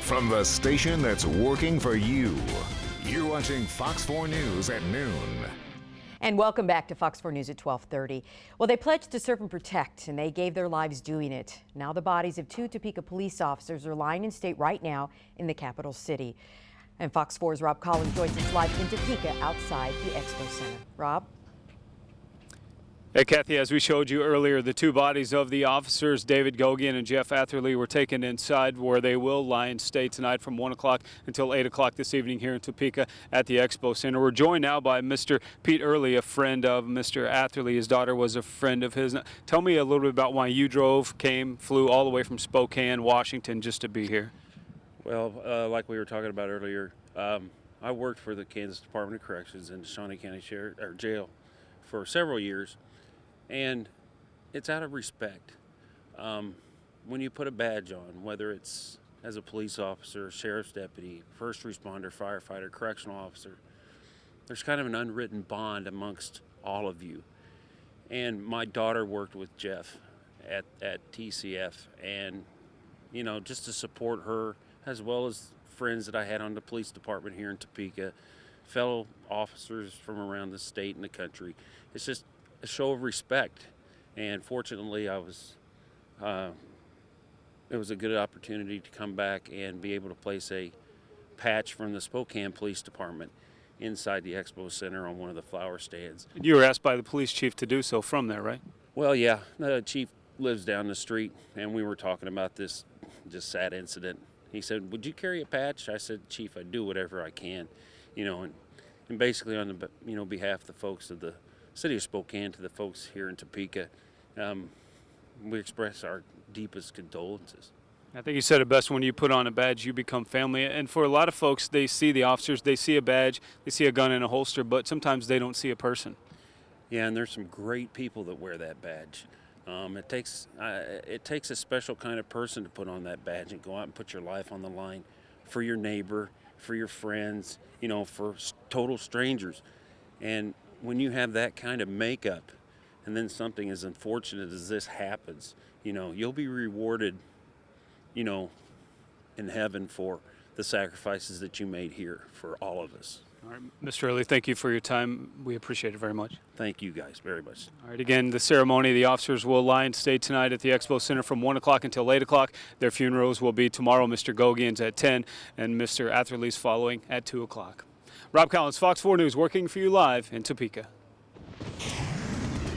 from the station that's working for you. You're watching Fox 4 News at noon. And welcome back to Fox 4 News at 12:30. Well, they pledged to serve and protect, and they gave their lives doing it. Now the bodies of 2 Topeka police officers are lying in state right now in the capital city. And Fox 4's Rob Collins joins us live in Topeka outside the Expo Center. Rob? Hey, Kathy, as we showed you earlier, the 2 bodies of the officers, David Gogian and Jeff Atherley, were taken inside where they will lie and stay tonight from 1 o'clock until 8 o'clock this evening here in Topeka at the Expo Center. We're joined now by Mr. Pete Early, a friend of Mr. Atherley. His daughter was a friend of his. Tell me a little bit about why you flew all the way from Spokane, Washington, just to be here. Well, like we were talking about earlier, I worked for the Kansas Department of Corrections in Shawnee County Jail for several years. And it's out of respect. When you put a badge on, whether it's as a police officer, sheriff's deputy, first responder, firefighter, correctional officer, there's kind of an unwritten bond amongst all of you. And my daughter worked with Jeff at TCF, and you know, just to support her, as well as friends that I had on the police department here in Topeka, fellow officers from around the state and the country. It's just a show of respect, and fortunately it was a good opportunity to come back and be able to place a patch from the Spokane Police Department inside the Expo Center on one of the flower stands. You were asked by the police chief to do so from there, right? Well, yeah, the chief lives down the street, and we were talking about this just sad incident. He said, "Would you carry a patch?" I said, "Chief, I do whatever I can," you know, and basically on the behalf of the folks of the City of Spokane, to the folks here in Topeka, we express our deepest condolences. I think you said it best, when you put on a badge, you become family. And for a lot of folks, they see the officers, they see a badge, they see a gun in a holster, but sometimes they don't see a person. Yeah, and there's some great people that wear that badge. It takes a special kind of person to put on that badge and go out and put your life on the line for your neighbor, for your friends, you know, for total strangers. And when you have that kind of makeup, and then something as unfortunate as this happens, you know, you'll be rewarded, you know, in heaven for the sacrifices that you made here for all of us. All right, Mr. Early, thank you for your time. We appreciate it very much. Thank you guys very much. All right, again, the ceremony, the officers will lie and stay tonight at the Expo Center from 1 o'clock until 8 o'clock. Their funerals will be tomorrow. Mr. Gogian's at 10 and Mr. Atherley's following at 2 o'clock. Rob Collins, Fox 4 News, working for you live in Topeka.